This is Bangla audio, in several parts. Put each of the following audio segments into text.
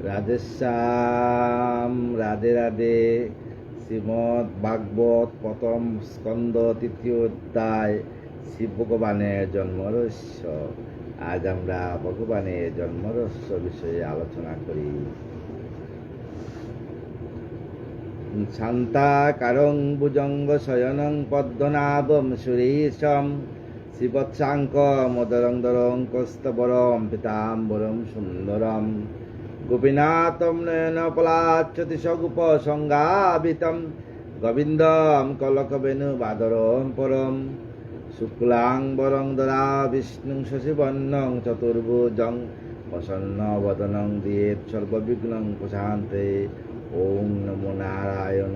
রাধেশ্যাম। রাধে রাধে। শ্রীমদ্ ভাগবত প্রথম স্কন্ধ তৃতীয় অধ্যায় শিব ভগবানের জন্ম রহস্য। আজ আমরা ভগবানের জন্ম রহস্য বিষয়ে আলোচনা করি। শান্তাকারং ভুজঙ্গ শয়নং পদ্মনাভম সুরেশম শ্রীবৎসাঙ্ক মদরং কস্তবরম পীতাম্বরম সুন্দরম গোপীনাথম নয়ন পলাচ্ছতি সগুপ সংগাবিতম গোবিন্দম কলকবেণু বাদরম পরম শুক্লাম্বরং দরা বিষ্ণু শশিবর্ণং চতুর্ভুজং প্রসন্ন বদনং দিয়েত সর্ববিঘ্নং প্রশান্তে। ওম নমো নারায়ণ।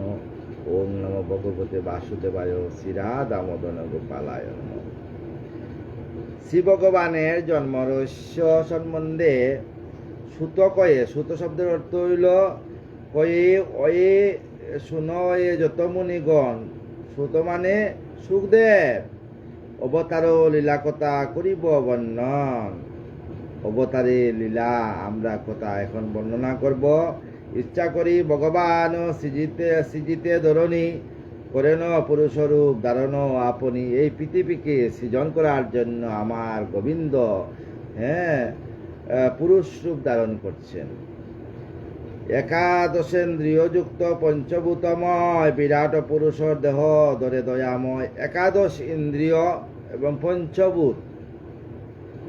ওম নমো ভগবতে বাসুদেবায় শ্রীরাধামদন গোপালায় নমঃ। শ্রী ভগবানের জন্ম রহস্য সম্বন্ধে সুত কয়ে, সুত শব্দের অর্থ হইল কয়ে অয়ে শুনো এ যত মুনিগণ। সুত মানে সুখদেব। অবতার লীলা কথা করিব বর্ণন। অবতারে লীলা আমরা কথা এখন বর্ণনা করব। ইচ্ছা করি ভগবান সৃজিতে ধরণী করেন পুরুষরূপ ধারণ আপনি। এই পৃথিবীকে সৃজন করার জন্য আমার গোবিন্দ পুরুষ রূপ ধারণ করছেন। একাদশেন্দ্রিয়যুক্ত পঞ্চভূতময় বিরাট পুরুষর দেহ ধরে দয়াময়। একাদশ ইন্দ্রিয় এবং পঞ্চভূত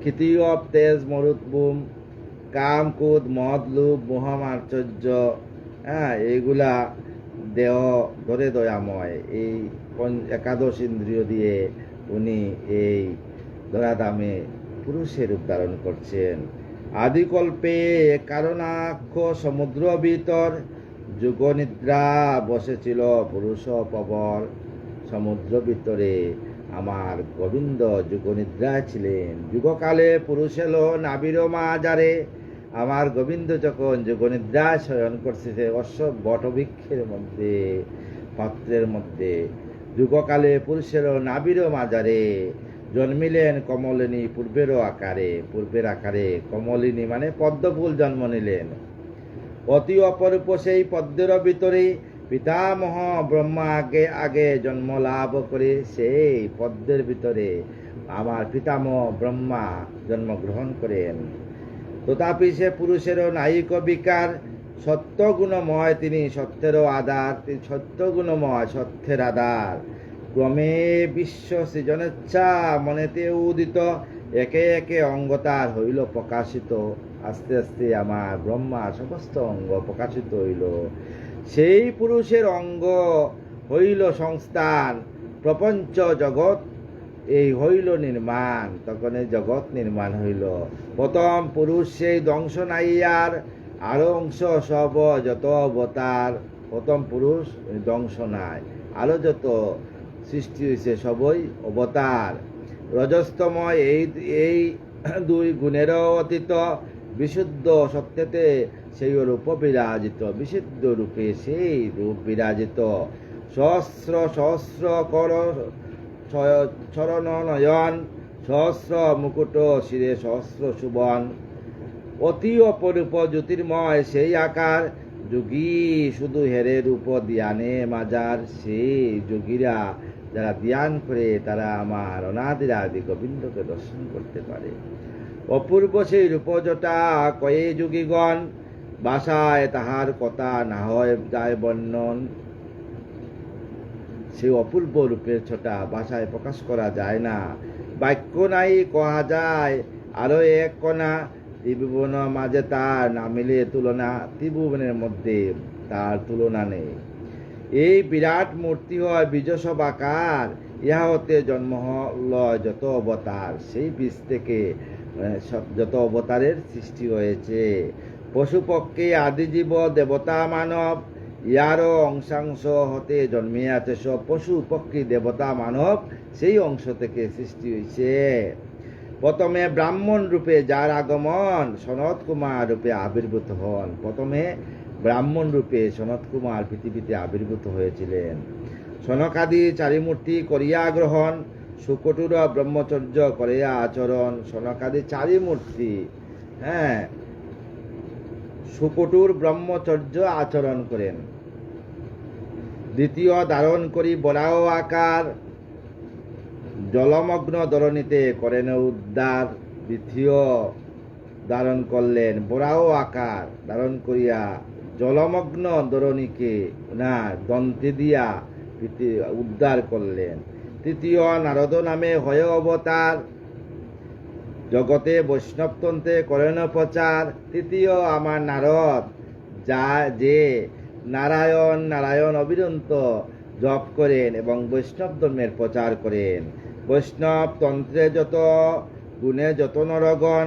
ক্ষিতীয় তেজ মরুদ্ভূম কাম ক্রোধ মদ লোভ মোহ আশ্চর্য, এইগুলা দেহ ধরে দয়াময়। এই একাদশ ইন্দ্রিয় দিয়ে উনি এই ধরাধামে পুরুষের রূপ ধারণ করছেন। আদিকল্পে কারণাক্ষ সমুদ্র ভিতর যুগনিদ্রা বসেছিল পুরুষ প্রবর। সমুদ্র ভিতরে আমার গোবিন্দ যুগনিদ্রায় ছিলেন। যুগকালে পুরুষ এলো নাবির মাজারে। আমার গোবিন্দ যখন যুগনিদ্রায় শয়ন করছে অশ্ব বটবৃক্ষের মধ্যে পাত্রের মধ্যে, যুগকালে পুরুষের নাবির মাজারে জন্মিলেন কমলিনী পূর্বের আকারে। কমলিনী মানে পদ্মফুল জন্ম নিলেন। অতি অপরূপ সেই পদ্মের ভিতরে পিতামহ ব্রহ্মা আগে জন্ম লাভ করে। সেই পদ্মের ভিতরে আমার পিতামহ ব্রহ্মা জন্মগ্রহণ করেন। তথাপি সে পুরুষেরও নায়িক বিকার। সত্যগুণময় তিনি সত্যেরও আধার। তিনি সত্যগুণময় সত্যের আধার। ক্রমে বিশ্ব সৃজনেচ্ছা মনেতে উদিত। একে একে অঙ্গতার হইল প্রকাশিত। আস্তে আস্তে আমার ব্রহ্মা সমস্ত অঙ্গ প্রকাশিত হইল। সেই পুরুষের অঙ্গ হইল সংস্থান। প্রপঞ্চ জগৎ এই হইল নির্মাণ। তখন এই জগৎ নির্মাণ হইল। প্রথম পুরুষ সেই ধ্বংস নাইয়ার। আরো অংশ সব যত অবতার। প্রথম পুরুষ ধ্বংস নাই, আরো যত সৃষ্টি হয়েছে সবই অবতার। রজস্তময় এই দুই গুণেরও অতীত। বিশুদ্ধ সত্যতে সেই রূপ বিরাজিত। বিশুদ্ধ রূপে সেই রূপ বিরাজিত। সহস্র সহস্র কর চরণ নয়ন। সহস্র মুকুট শিরে সহস্র সুবন। অতি অপরূপ জ্যোতির্ময় সেই আকার। যোগী শুধু হেরে রূপ ধ্যানে মাজার। সেই যোগীরা যারা ধ্যান করে তারা আমার অনাদিরাদি গোবিন্দকে দর্শন করতে পারে। অপূর্ব সেই রূপজটা কয়ে যোগীগণ। ভাষায় তাহার কথা না হয় যায় বর্ণন। সেই অপূর্ব রূপের ছটা ভাষায় প্রকাশ করা যায় না। বাক্য নাই কহা যায় আরো এক কণা। ত্রিভুবন মাঝে তার না মিলে তুলনা। ত্রিভুবনের মধ্যে তার তুলনা নেই। এই বিরাট মূর্তি হয় বীজসব আকার। ইহা হতে জন্ম লয় যত অবতার। সেই বীজ থেকে যত অবতারের সৃষ্টি হয়েছে। পশুপক্ষে আদিজীব দেবতা মানব। ইয়ারও অংশাংশ হতে জন্মিয়াছে সব। পশু পক্ষী দেবতা মানব সেই অংশ থেকে সৃষ্টি হয়েছে। প্রথমে ব্রাহ্মণ রূপে যার আগমন সনত কুমার রূপে আবির্ভূত হন। প্রথমে ব্রাহ্মণ রূপে সনত কুমার পৃথিবীতে আবির্ভূত হয়েছিলেন। সনকাদি চারিমূর্তি করিয়া গ্রহণ। সুকটুর ব্রহ্মচর্য করিয়া আচরণ। সনকাদি চারিমূর্তি সুকটুর ব্রহ্মচর্য আচরণ করেন। দ্বিতীয় ধারণ করি বরাহ আকার, জলমগ্ন ধরণীতে করেন উদ্ধার। তৃতীয় ধারণ করলেন বরাহ আকার ধারণ করিয়া জলমগ্ন ধরণীকে ওনার দন্তে দিয়া উদ্ধার করলেন। তৃতীয় নারদ নামে হয়ে অবতার, জগতে বৈষ্ণবতন্ত্রে করেন প্রচার। তৃতীয় আমার নারদ, যে নারায়ণ নারায়ণ অবিরন্ত জপ করেন এবং বৈষ্ণব ধর্মের প্রচার করেন। বৈষ্ণব তন্ত্রে যত গুণে যত নরগণ,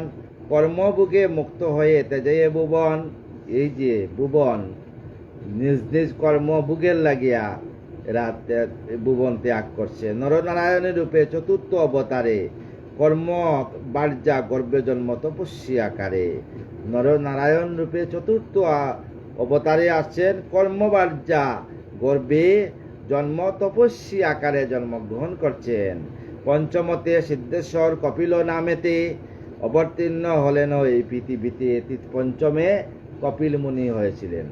কর্মভোগে মুক্ত হয়ে তেজে ভুবন। এই যে ভুবন, নিজ নিজ কর্মভোগের লাগিয়া এরা ভুবন ত্যাগ করছে। নরনারায়ণের রূপে চতুর্থ অবতারে কর্ম বার্যা গর্ভে জন্ম তপস্বী আকারে। নরনারায়ণ রূপে চতুর্থ অবতারে আসছেন, কর্মবার্যা গর্ভে জন্ম তপস্বী আকারে জন্মগ্রহণ করছেন। পঞ্চমতে সিদ্ধেশ্বর কপিল নামেতে অবতীর্ণ হলেন এই পৃথিবীতে। পঞ্চমে কপিল মুনি হয়েছিলেন।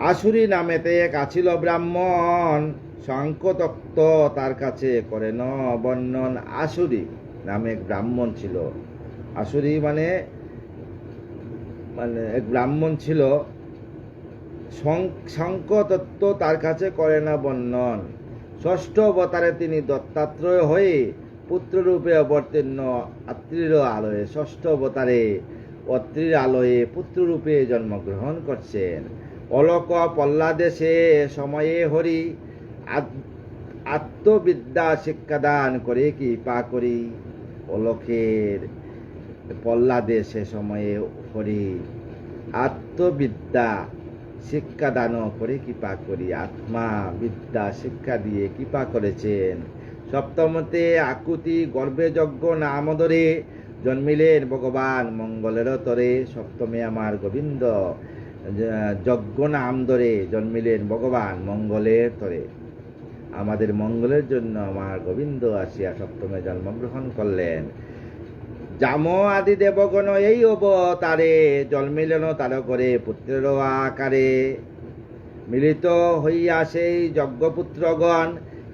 আসুরি নামেতে এক আছিল ব্রাহ্মণ, শঙ্কতত্ত্ব তার কাছে করেন বর্ণন। আসুরি নামে এক ব্রাহ্মণ ছিল। আসুরি মানে এক ব্রাহ্মণ ছিল, শঙ্কতত্ত্ব তার কাছে করে না বর্ণন। ষষ্ঠ অবতারে তিনি দত্তাত্রেয় হয়ে পুত্ররূপে অবতীর্ণ আত্রীর আলোয়ে। ষষ্ঠ অবতারে অত্রির আলোয়ে পুত্ররূপে জন্মগ্রহণ করছেন। অলোক পল্লাদেশে সময়ে হরি আত্মবিদ্যা শিক্ষাদান করে কৃপা করি। অলোকের পল্লাদেশে সময়ে হরি আত্মবিদ্যা শিক্ষাদান করে কৃপা করি। আত্মা বিদ্যা শিক্ষা দিয়ে কৃপা করেছেন। সপ্তমতে আকুতি গর্ভে যজ্ঞ নাম ধরে জন্মিলেন ভগবান মঙ্গলের তরে। সপ্তমে আমার গোবিন্দ যজ্ঞ নাম ধরে জন্মিলেন ভগবান মঙ্গলের তরে। আমাদের মঙ্গলের জন্য আমার গোবিন্দ আসিয়া সপ্তমে জন্মগ্রহণ করলেন। জাম আদি দেবগণ এই অবতারে জন্মিলেন তার করে পুত্রের আকারে। মিলিত হইয়া সেই যজ্ঞপুত্রগণ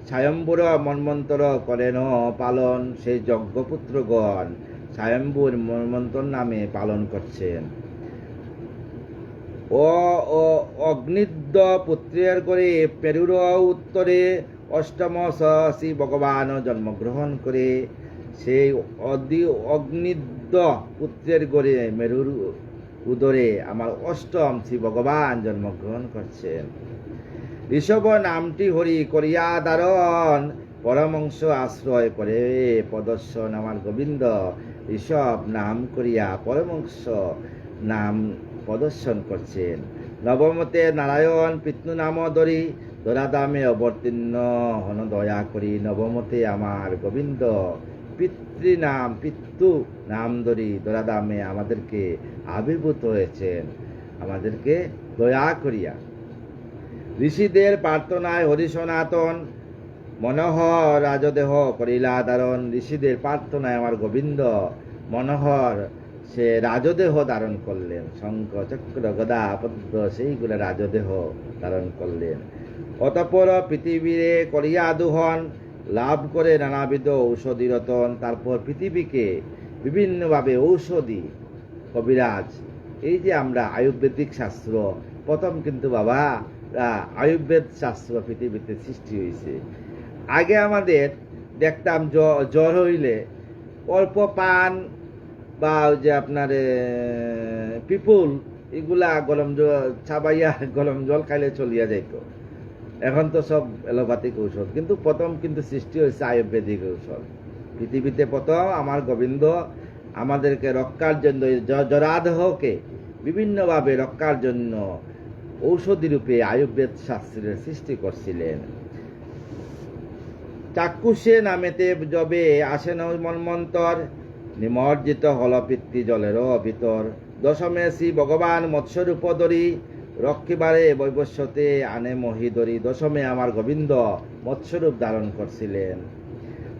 স্বয়ম্বুর মন্বন্তর করেন পালন। সেই যজ্ঞপুত্রগণ স্বয়ম্বুর মন্বন্তর নামে পালন করছেন। ও অগ্নিদ্য পুত্রের করে পেরুর উত্তরে অষ্টম শ্রী ভগবান জন্মগ্রহণ করে। সেই অগ্নিদ্য পুত্রের গড়ে মেরুর উদরে আমার অষ্টম শ্রী ভগবান জন্মগ্রহণ করছেন। ঋষভ নামটি হরি করিয়া ধারণ, পরমংশ আশ্রয় করে প্রদর্শন। আমার গোবিন্দ ঋষভ নাম করিয়া পরমংশ নাম প্রদর্শন করছেন। নবমতে নারায়ণ পিতৃ নাম ধরি ধরাধামে অবতীর্ণ হন দয়া করি। নবমতে আমার গোবিন্দ পিতৃ নাম ধরি ধরাধামে আমাদেরকে আবির্ভূত হয়েছেন, আমাদেরকে দয়া করিয়া। ঋষিদের প্রার্থনায় হরি সনাতন মনোহর রাজদেহ করিলা ধারণ। ঋষিদের প্রার্থনায় আমার গোবিন্দ মনোহর সে রাজদেহ ধারণ করলেন। শঙ্খ চক্র গদা পদ্ম সেইগুলো রাজদেহ ধারণ করলেন। অতঃপর পৃথিবীরে করিয়া দুহন লাভ করে নানাবিধ ঔষধি রতন। তারপর পৃথিবীকে বিভিন্নভাবে ঔষধি কবিরাজ। এই যে আমরা আয়ুর্বেদিক শাস্ত্র, প্রথম কিন্তু বাবা আয়ুর্বেদ শাস্ত্র পৃথিবীতে সৃষ্টি হয়েছে। আগে আমাদের দেখতাম জ্বর হইলে অল্প পান বা ওই যে আপনার পিপুল এগুলা গরম চাবাইয়া গরম জল খাইলে চলিয়া যাইত। এখন তো সব এলোপ্যাথিক ঔষধ, কিন্তু প্রথম কিন্তু সৃষ্টি হয়েছে আয়ুর্বেদিক ঔষধ। পৃথিবীতে প্রথম আমার গোবিন্দ আমাদেরকে রক্ষার জন্য, জরাদেহকে বিভিন্নভাবে রক্ষার জন্য ঔষধি রূপে আয়ুর্বেদ শাস্ত্রের সৃষ্টি করছিলেন। চাক্ষুষে নামেতে যবে আসেন মন্মন্তর, নিমজ্জিত হল পিতৃ জলেরও ভিতর। দশমে শ্রী ভগবান মৎস্যরূপ ধরি রক্ষিবারে বৈবস্বতে আনে মহিধরি। দশমে আমার গোবিন্দ মৎস্যরূপ ধারণ করছিলেন।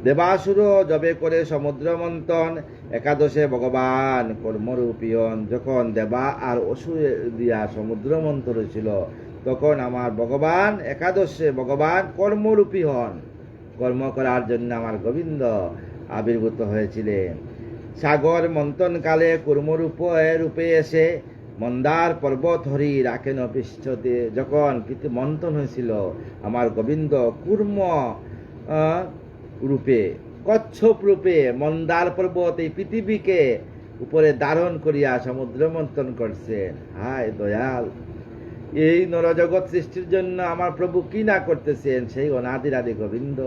দেবাসুর জবে করে সমুদ্র মন্থন, একাদশে ভগবান কর্মরূপী হন। যখন দেবা আর অসুর দিয়া সমুদ্র মন্থন হয়েছিল, তখন আমার ভগবান একাদশে ভগবান কর্মরূপী হন। কর্ম করার জন্য আমার গোবিন্দ আবির্ভূত হয়েছিলেন। সাগর মন্থনকালে রূপে এসে মন্দার পর্বত হরি রাখেন পৃষ্ঠতে। যখন মন্থন হয়েছিল, আমার গোবিন্দ কুর্ম রূপে, কচ্ছপ রূপে মন্দার পর্বত এই পৃথিবীকে উপরে ধারণ করিয়া সমুদ্র মন্থন করছেন। হায় দয়াল, এই নরজগৎ সৃষ্টির জন্য আমার প্রভু কি না করতেছেন, সেই অনাদিরাদি গোবিন্দ।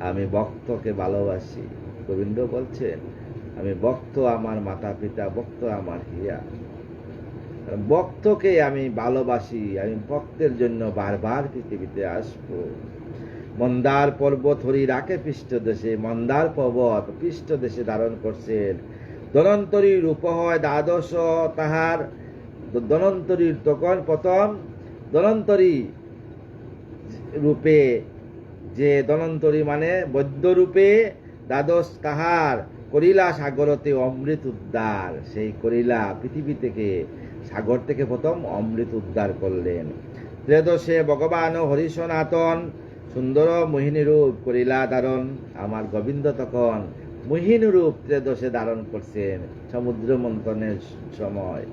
আমি ভক্তকে ভালোবাসি। গোবিন্দ বলছেন, আমি ভক্ত আমার মাতা পিতা, ভক্ত আমার হিয়া। ভক্তকে আমি ভালোবাসি, আমি ভক্তের জন্য বারবার পৃথিবীতে আসবো। মন্দার পর্বত হরি রাখে পৃষ্ঠদেশে, মন্দার পর্বত পৃষ্ঠদেশে ধারণ করছেন। ধনন্তরী রূপ হয় দ্বাদশ তাহার। ধনন্তরীর তখন প্রথম ধনন্তরী রূপে, যে ধনন্তরী মানে বৈদ্য রূপে, দ্বাদশ তাহার করিলা সাগরতে অমৃত উদ্ধার। সেই করিলা পৃথিবী থেকে, সাগর থেকে প্রথম অমৃত উদ্ধার করলেন। ত্রয়োদশে ভগবান হরি সনাতন সুন্দর মোহিনী রূপ করিলা ধারণ। আমার গোবিন্দ তখন মোহিনী রূপ ত্রয়োদশে ধারণ করছেন সমুদ্র মন্থনের সময়।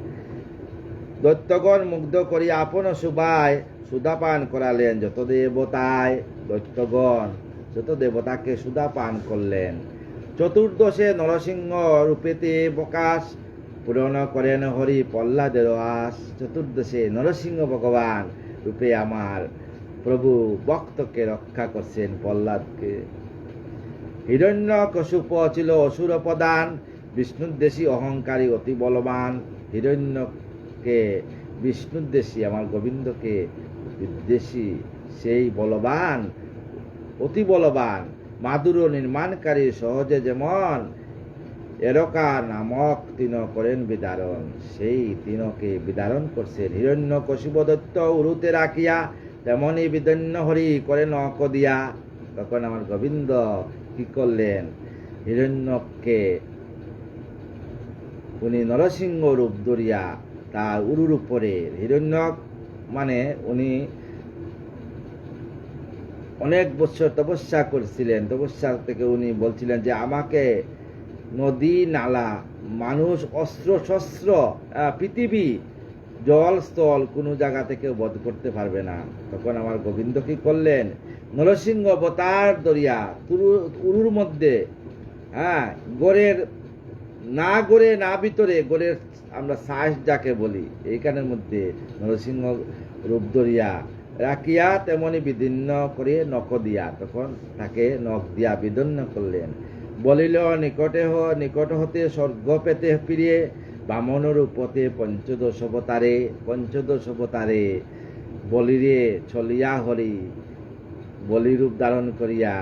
দৈত্যগণ মুগ্ধ করি আপন সুবায় সুধাপান করালেন যত দেবতায়। দৈত্যগণ যত দেবতাকে সুধাপান করলেন। চতুর্দশে নরসিংহ রূপেতে প্রকাশ পূরণ করেন হরি প্রহ্লাদের আস। চতুর্দশে নরসিংহ ভগবান রূপে আমার প্রভু ভক্তকে রক্ষা করছেন, প্রহ্লাদকে। হিরণ্যকশিপু ছিল অসুর প্রধান, বিষ্ণুদ্বেষী অহংকারী অতি বলবান। হিরণ্যকে বিষ্ণুদ্বেষী, আমার গোবিন্দকে বিদ্বেষী সেই বলবান, অতি বলবান। মাধুর নির্মাণকারী সহজে যেমন এরকা নামক তিন করেন বিদারণ। সেই তিনকে বিদারণ করছেন। হিরণ্যকশিপু দৈত্য উরুতে রাখিয়া, তেমনি বিদন্য হরি করে নক দিয়া। তখন আমার গোবিন্দ কি করলেন, হিরণ্যকে উনি নরসিংহ রূপ ধরিয়া তার উরুর উপরে, হিরণ্যক মানে উনি অনেক বছর তপস্যা করছিলেন। তপস্যা থেকে উনি বলছিলেন যে আমাকে নদী নালা, মানুষ, অস্ত্র শস্ত্র, পৃথিবী, জল স্থল কোনো জায়গা থেকে বধ করতে পারবে না। তখন আমার গোবিন্দ কি করলেন, নরসিংহ অবতার দরিয়া উরুর মধ্যে, গড়ের না গড়ে না ভিতরে, গড়ের আমরা সাইজ যাকে বলি, এইখানের মধ্যে নরসিংহ রূপ ধরিয়া রাখিয়া তেমনি বিদীর্ণ করে নখ দিয়া, তখন তাকে নখ দিয়া বিদীর্ণ করলেন। বলিল নিকট হতে স্বর্গ পেতে ফিরিয়ে, বামন রূপতে পঞ্চদশ অবতারে বলিরে চলিয়া হরি। বলি রূপ ধারণ করিয়া,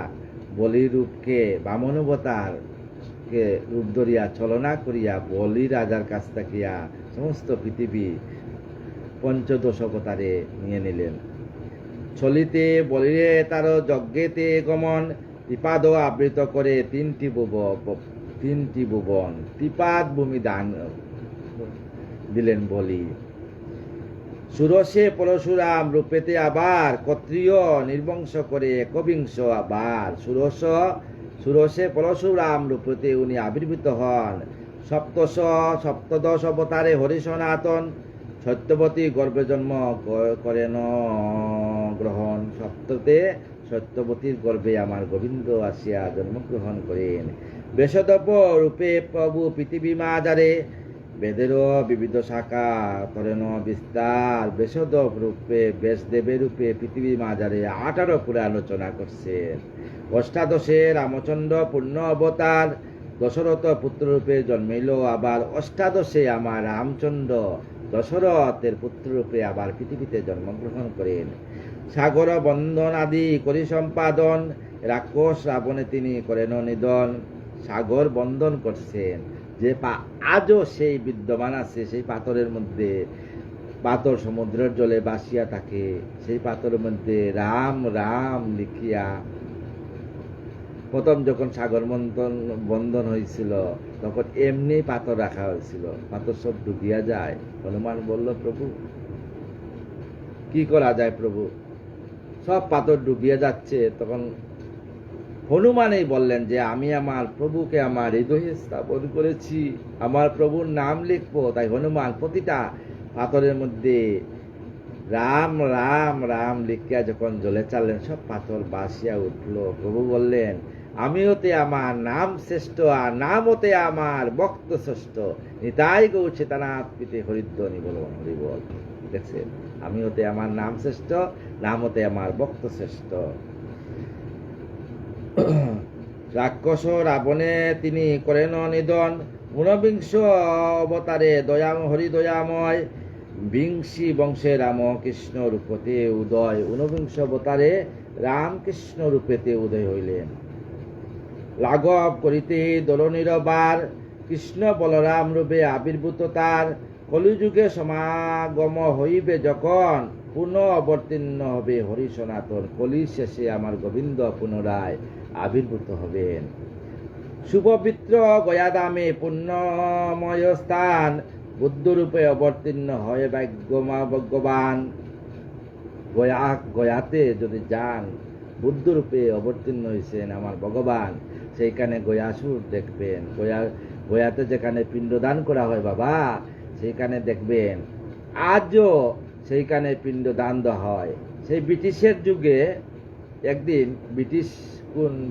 বলি রূপকে বামন অবতার কে রূপ ধরিয়া চলনা করিয়া বলি রাজার কাছ থাকিয়া সমস্ত পৃথিবী পঞ্চদশ অবতারে নিয়ে নিলেন। চলিতে বলিরে তার যজ্ঞেতে গমন, ত্রিপাদ আবৃত করে তিনটি ভুবন। ত্রিপাদ ভূমি দান দিলেন বলি। সুরসে পরশুরাম রূপেতে আবার ক্ষত্রিয় নির্বংশ করে একবিংশ আবার। সুরসে পরশুরাম রূপেতে উনি আবির্ভূত হন। সপ্তদশ অবতারে হরি সনাতন, সত্যবতী গর্ভে জন্ম করেন গ্রহণ। সত্যবতীর গর্ভে আমার গোবিন্দ আসিয়া জন্মগ্রহণ করেন। বেশদপ রূপে প্রভু পৃথিবী মাঝারে, বেদেরও বিবিধ শাখা করেন বিস্তার। বেশদপ রূপে বেশদেবের রূপে পৃথিবী মাঝারে 18 পুরাণ রচনা করছেন। অষ্টাদশে রামচন্দ্র পূর্ণ অবতার, দশরথ পুত্র রূপে জন্মিল আবার। অষ্টাদশে আমার রামচন্দ্র দশরথের পুত্র রূপে আবার পৃথিবীতে জন্মগ্রহণ করেন। সাগর বন্ধন আদি করি সম্পাদন, রাক্ষস রাবণে তিনি করেন নিধন। সাগর বন্ধন করছেন, যে আজও সেই বিদ্যমান আছে, সেই পাথরের মধ্যে, পাথর সমুদ্রের জলে ভাসিয়া থাকে, সেই পাথরের মধ্যে রাম রাম লিখিয়া প্রথম যখন সাগর বন্ধন হয়েছিল তখন এমনি পাথর রাখা হয়েছিল, পাথর সব ডুবিয়া যায়। হনুমান বলল, প্রভু কি করা যায় প্রভু, সব পাথর ডুবিয়ে যাচ্ছে। তখন হনুমানই বললেন যে আমি আমার প্রভুকে আমার হৃদয়ে স্থাপন করেছি, আমার প্রভুর নাম লিখবো। তাই হনুমান প্রতিটা পাথরের মধ্যে রাম রাম রাম লিখিয়া যখন জলে চাললেন, সব পাথর বাসিয়া উঠল। প্রভু বললেন, আমি হতে আমার নাম শ্রেষ্ঠ, আর নাম হতে আমার ভক্ত শ্রেষ্ঠ। নিতাই গৌর চেতনাথ পিতে হরিধ্বনি বল হরি বল। দেখছেন, আমি হতে আমার নাম শ্রেষ্ঠ, নাম হতে আমার ভক্ত শ্রেষ্ঠ। রাক্ষস রাবণে তিনি করেন নিধন, ঊনবিংশ অবতারে হরি দয়াময়, বিংশী বংশে রাম কৃষ্ণ রূপতে উদয়। ঊনবিংশ অবতারে রামকৃষ্ণ রূপেতে উদয় হইলেন। লাঘব করিতে দলনিরবার, কৃষ্ণ বলরাম রূপে আবির্ভূত তার। কলিযুগে সমাগম হইবে যখন, পুনঃ অবতীর্ণ হবে হরি সনাতন। কলি শেষে আমার গোবিন্দ পুনরায় আবির্ভূত হবেন। সুপবিত্র গয়াদামে পুণ্যময় স্থান, বুদ্ধরূপে অবতীর্ণ হয় ভাগ্যবান। গয়াতে যদি যান, বুদ্ধরূপে অবতীর্ণ হয়েছেন আমার ভগবান, সেইখানে গয়াসুর দেখবেন। গয়াতে যেখানে পিণ্ডদান করা হয় বাবা, সেইখানে দেখবেন আজও সেইখানে পিণ্ডদান দেওয়া হয়। সেই ব্রিটিশের যুগে একদিন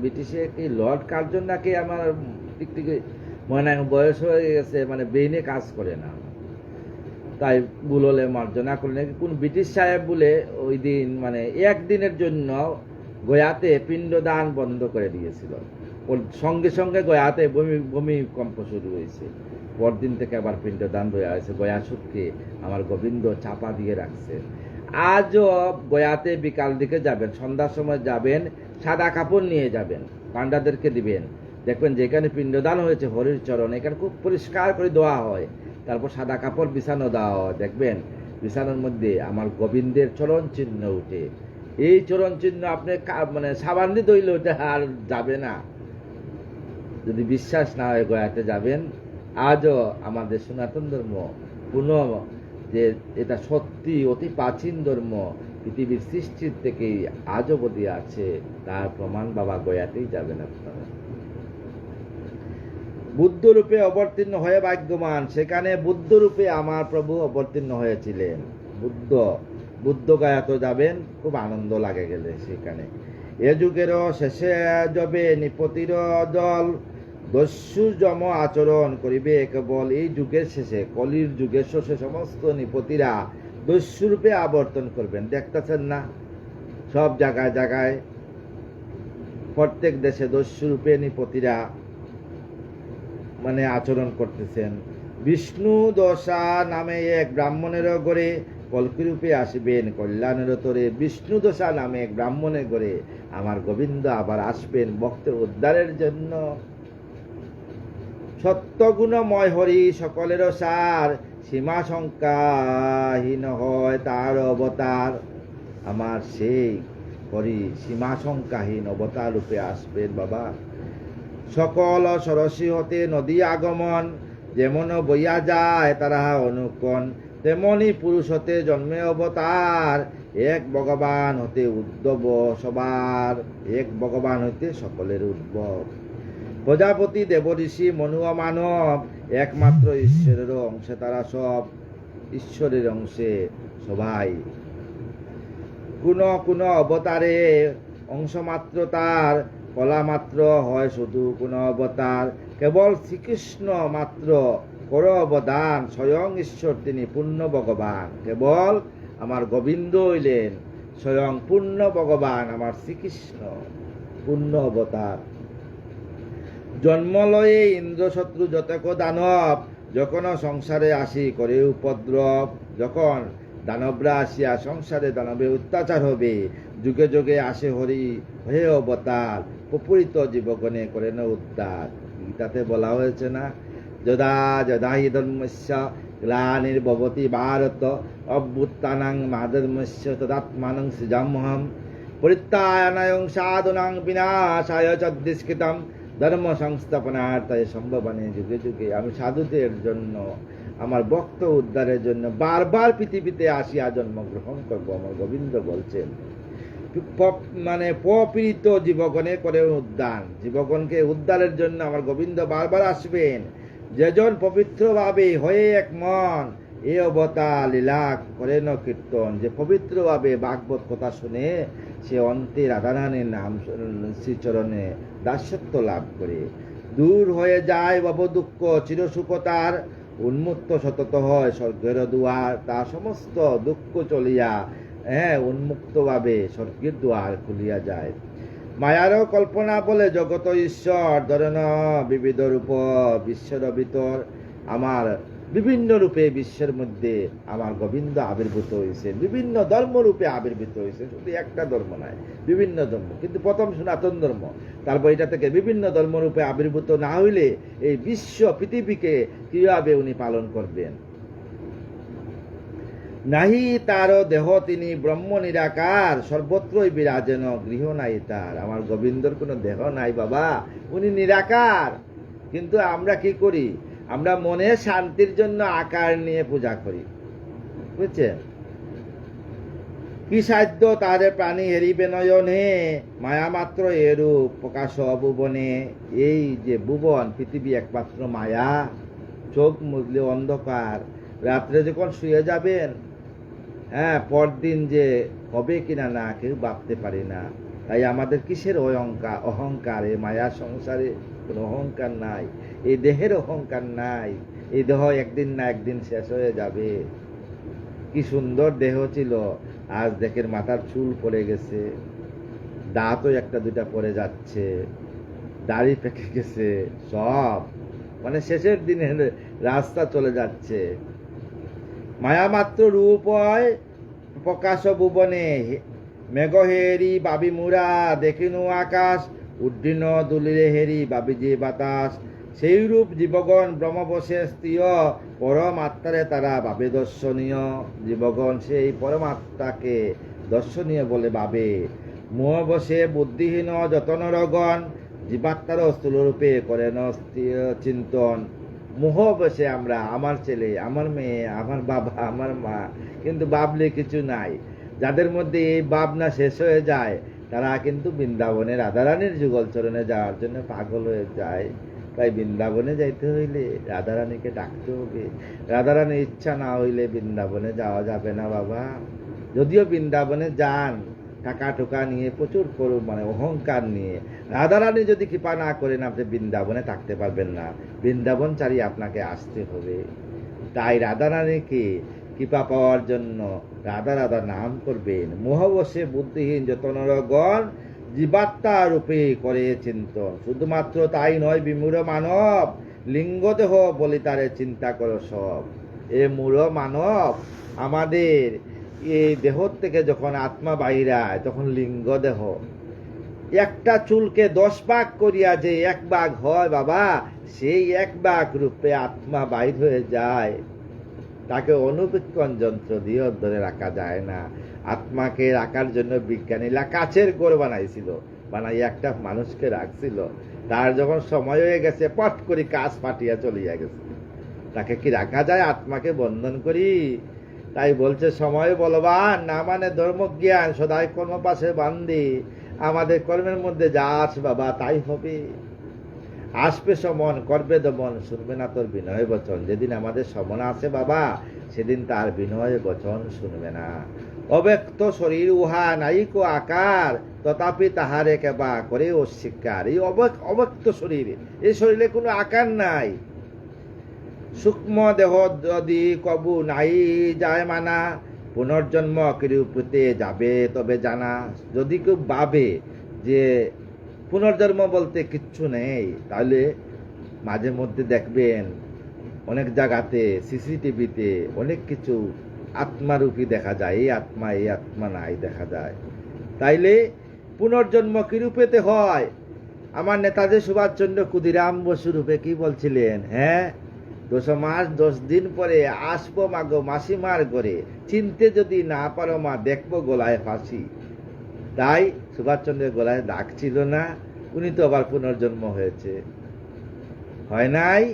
ব্রিটিশে কি লর্ড কার্জন নাকি, আমার দিক থেকে মনে বয়স হয়ে গেছে, মানে ব্রেইনে কাজ করে না, তাই বুললে মার্জনা করলেন। কোন ব্রিটিশ সাহেব বলে ওই দিন মানে একদিনের জন্য গয়াতে পিণ্ডদান বন্ধ করে দিয়েছিল। সঙ্গে সঙ্গে গয়াতে ভূমিকম্প শুরু হয়েছে। পরদিন থেকে আবার পিণ্ডদান হয়ে আছে। গয়াসুরকে আমার গোবিন্দ চাপা দিয়ে রাখছে। আজও গয়াতে বিকাল দিকে যাবেন, সন্ধ্যার সময় যাবেন, সাদা কাপড় নিয়ে যাবেন, পান্ডাদেরকে দিবেন। দেখবেন যেখানে পিণ্ডদান হয়েছে হরির চরণ, এখানে খুব পরিষ্কার করে দেওয়া হয়। তারপর সাদা কাপড় বিছানো দেওয়া হয়, দেখবেন বিছানোর মধ্যে আমার গোবিন্দের চরণ চিহ্ন উঠে। এই চরণ চিহ্ন আপনি মানে সাবান দিয়ে ধরলে ওটা আর যাবে না। যদি বিশ্বাস না হয় গয়াতে যাবেন। আজও আমাদের সনাতন ধর্ম পুনঃ যে এটা সত্যি অতি প্রাচীন ধর্ম, পৃথিবীর সৃষ্টির থেকেই আজও অবধি আছে, তার প্রমাণ বাবা গয়াতেই যাবেন আপনারা। বুদ্ধরূপে অবতীর্ণ হয়ে ভাগ্যবান, সেখানে বুদ্ধরূপে আমার প্রভু অবতীর্ণ হয়েছিলেন। বুদ্ধ গয়াতে যাবেন, খুব আনন্দ লাগে গেলে সেখানে। এ যুগেরও শেষে যাবে নিপতির দল, দস্যু যম আচরণ করিবে কেবল। এই যুগের শেষে, কলির যুগের শেষে সমস্ত নিপতিরা দস্যুরূপে আবর্তন করবেন। দেখতেছেন না, সব জায়গায় জায়গায় প্রত্যেক দেশে দস্যুরূপে নিপতিরা মানে আচরণ করতেছেন। বিষ্ণু দশা নামে এক ব্রাহ্মণের গড়ে কল্কিরূপে আসবেন কল্যাণের তরে। বিষ্ণু দশা নামে এক ব্রাহ্মণের গড়ে আমার গোবিন্দ আবার আসবেন ভক্তের উদ্ধারের জন্য। সত্যগুণময় হরি সকলের সার, সীমা সংখ্যাহীন হয় তার অবতার। আমার সেই হরি সীমা সংখ্যাহীন অবতার রূপে আসবেন বাবা। সকল সরসী হতে নদী আগমন, যেমন বইয়া যায় তারা অনুকন, তেমনি পুরুষ হতে জন্মে অবতার। এক ভগবান হতে উদ্ভব সবার, এক ভগবান হইতে সকলের উদ্ভব। প্রজাপতি দেব ঋষি মনু মানব, একমাত্র ঈশ্বরের অংশে তারা সব, ঈশ্বরের অংশে সবাই। কোন অবতারে অংশ মাত্র তার, কলা মাত্র হয় শুধু কোন অবতার। কেবল শ্রীকৃষ্ণ মাত্র কর অবদান, স্বয়ং ঈশ্বর তিনি পূর্ণ ভগবান। কেবল আমার গোবিন্দ হইলেন স্বয়ং পূর্ণ ভগবান, আমার শ্রীকৃষ্ণ পূর্ণ অবতার। জন্মলয়ে ইন্দ্র শত্রু যতক দানব, যখন সংসারে আসি করে উপদ্রব। যখন দানবরা আসিয়া সংসারে দানবে অত্যাচার হবে, যুগে যুগে আসে হরি হয়ে অবতার, প্রপুরিত জীবগণে করেন উদ্ধার। গীতাতে বলা হয়েছে না, যদা যদা হি ধর্মস্য গ্লানির্ভবতি ভারত, অভ্যুত্থানাং মহাধর্মস্য তদাত্মানং সৃজাম্যহম। পরিত্রাণায়ং সাধুনাং বিনাশায় চদ্দিষ্কৃতম ধর্ম সংস্থাপনার্থায় সম্ভবানে যুগে যুগে। আমি সাধুদের জন্য, আমার ভক্ত উদ্ধারের জন্য বারবার পৃথিবীতে আসিয়া জন্মগ্রহণ করবো, আমার গোবিন্দ বলছেন। মানে পপীড়িত জীবগণের করে উদ্ধার, জীবগণকে উদ্ধারের জন্য আমার গোবিন্দ বারবার আসবেন। যেজন পবিত্রভাবে হয়ে এক মন এ অবতার লীলা করেন কীর্তন, যে পবিত্রভাবে ভাগবত কথা শুনে সে অন্তে রাধারানীর নাম শ্রীচরণে দাসত্ব লাভ করে, দূর হয়ে যায় ভব দুঃখ, চিরসুখ তার উন্মুক্ত সতত হয় স্বর্গের দুয়ার, তার সমস্ত দুঃখ চলিয়া উন্মুক্তভাবে স্বর্গের দুয়ার খুলিয়া যায়। মায়ারও কল্পনা বলে জগত ঈশ্বর ধরেন বিবিধ রূপ বিশ্বের ভিতর, আমার বিভিন্ন রূপে বিশ্বের মধ্যে আমার গোবিন্দ আবির্ভূত হয়েছে, বিভিন্ন ধর্ম রূপে আবির্ভূত হয়েছে, শুধু একটা ধর্ম নয়, বিভিন্ন ধর্ম, কিন্তু প্রথম সনাতন ধর্ম, তারপর এটা থেকে বিভিন্ন ধর্ম রূপে আবির্ভূত না হইলে এই বিশ্ব পৃথিবীকে কিভাবে উনি পালন করবেন। নাহি তার দেহ তিনি ব্রহ্ম নিরাকার, সর্বত্রই বিরাজেন গৃহ নাই তার। আমার গোবিন্দর কোনো দেহ নাই বাবা, উনি নিরাকার। কিন্তু আমরা কি করি, আমরা মনে শান্তির জন্য আকার নিয়ে পূজা করি, বুঝছেন? কি সাধ্য তারে প্রাণী হেরিবে নয়নে, মায়া মাত্র এরূপ প্রকাশ ভুবনে। এই যে ভুবন পৃথিবী একমাত্র মায়া, চোখ মুজলে অন্ধকার, রাত্রে যখন শুয়ে যাবেন পরদিন যে হবে কিনা না কেউ ভাবতে পারি না। তাই আমাদের কিসের অহংকার? এই মায়া সংসারে কোনো অহংকার নাই, এই দেহের অহংকার নাই। এই দেহ একদিন না একদিন শেষ হয়ে যাবে। কি সুন্দর দেহ ছিল, আজ দেখেন মাথার চুল পড়ে গেছে, দাঁতও একটা দুটা পড়ে যাচ্ছে, দাড়ি পেকে গেছে, সব মানে শেষের দিনে রাস্তা চলে যাচ্ছে। মায়া মাত্র রূপ হয় প্রকাশ ভুবনে, মেঘ হেরি বাবি মুরা দেখিনু আকাশ, উড্ডিন দুলিরে হেরি বাবি যে বাতাস। সেই রূপ জীবগণ ব্রহ্মবশে স্থিয়, পরমাত্মারে তারা ভাবে দর্শনীয়। জীবগণ সেই পরমাত্মাকে দর্শনীয় বলে ভাবে। মোহ বসে বুদ্ধিহীন যতন রগণ, জীবাত্মার স্থূল রূপে করেন চিন্তন। মোহ বসে আমরা, আমার ছেলে, আমার মেয়ে, আমার বাবা, আমার মা, কিন্তু ভাবলে কিছু নাই। যাদের মধ্যে এই ভাবনা শেষ হয়ে যায় তারা কিন্তু বৃন্দাবনে রাধারানীর যুগল চরণে যাওয়ার জন্য পাগল হয়ে যায়। তাই বৃন্দাবনে যাইতে হইলে রাধারানীকে ডাকতে হবে। রাধারানীর ইচ্ছা না হইলে বৃন্দাবনে যাওয়া যাবে না বাবা। যদিও বৃন্দাবনে যান টাকা টোকা নিয়ে, প্রচুর মানে অহংকার নিয়ে, রাধারানী যদি কৃপা না করেন আপনি বৃন্দাবনে থাকতে পারবেন না। বৃন্দাবন চালিয়ে আপনাকে আসতে হবে। তাই রাধারানীকে কৃপা পাওয়ার জন্য রাধা রাধা নাম করবেন। মোহবশে বুদ্ধিহীন যত নরগণ, জীবাত্মা রূপে করে চিন্তন। শুধুমাত্র তাই নয়, বিমূঢ় মানব লিঙ্গদেহ বলি তারে চিন্তা করো সব। এ মূঢ় মানব, আমাদের এই দেহ থেকে যখন আত্মা বাইরায় তখন লিঙ্গ দেহ, একটা চুলকে 10 ভাগ করিয়া যে 1 ভাগ হয় বাবা, সেই 1 ভাগ রূপে আত্মা বাইর হয়ে যায়। তাকে অনুবীক্ষণ যন্ত্র দিয়ে ধরে রাখা যায় না। আত্মাকে রাখার জন্য বিজ্ঞানীরা কাচের গোড় বানাইছিল, বানাই একটা মানুষকে রাখছিল। তার যখন সময় হয়ে গেছে পট করে কাজ ফাটিয়া চলিয়া গেছে। তাকে কি রাখা যায়? আত্মাকে বন্ধন করি। তাই বলছে সময় বলবান না মানে ধর্মজ্ঞান, সদাই কর্ম পাশে বান্ধি। আমাদের কর্মের মধ্যে যা আছে বাবা তাই হবে। আসবে সমন, করবে দমন, শুনবে না তোর বিনয় বচন। যেদিন আমাদের সমন আছে বাবা, সেদিন তার বিনয় বচন শুনবে না। অব্যক্ত শরীর উহা নাইকো আকার, তথাপি তাহারে কেবা করে অস্বীকার। এই অব্যক্ত শরীর, এই শরীরে কোনো আকার নাই। সূক্ষ্ম দেহ যদি কবু নাই যায় মানা, পুনর্জন্ম কিরূপতে যাবে তবে জানা। যদি কেউ ভাবে যে পুনর্জন্ম বলতে কিচ্ছু নেই, তাহলে মাঝে মধ্যে দেখবেন অনেক জায়গাতে সিসিটিভিতে অনেক কিছু আত্মারূপী দেখা যায়। এই আত্মা নাই দেখা যায়। তাইলে পুনর্জন্ম কিরূপেতে হয়? আমার নেতাজি সুভাষচন্দ্র ক্ষুদিরাম বসু রূপে কি বলছিলেন? 2 মাস 10 দিন পরে আসবো মাগো মাসিমার ঘরে, চিনতে যদি না পারো মা দেখবো গলায় ফাঁসি। তাই সুভাষচন্দ্রের গলায় দাগ ছিল না, উনি তো আবার পুনর্জন্ম হয়েছে, হয় নাই?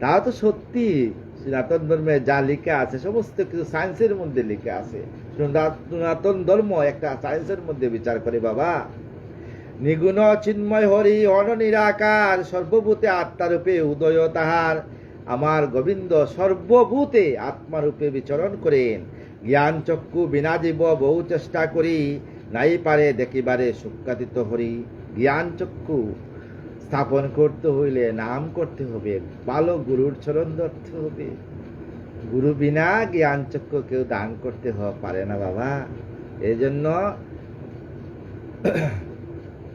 তাও তো সত্যি। সনাতন ধর্মে যা লেখা আছে সমস্ত কিছু সায়েন্সের মধ্যে লেখা আছে। সনাতন ধর্ম একটা সায়েন্সের মধ্যে বিচার করে বাবা। নিগুণ চিন্ময় হরি অনিরাকার, সর্বভূতে আত্মারূপে উদয় তাহার। আমার গোবিন্দ সর্বভূতে আত্মারূপে বিচরণ করেন। জ্ঞান চক্ষু বিনা জীব বহু চেষ্টা করি, নাই পারে দেখিবারে সুখ্যাতিত হরি। জ্ঞান চক্ষু স্থাপন করতে হইলে নাম করতে হবে, ভালো গুরুর চরণ ধরতে হবে। গুরু বিনা জ্ঞান চক্ষু কেউ দান করতে পারে না বাবা। এই জন্য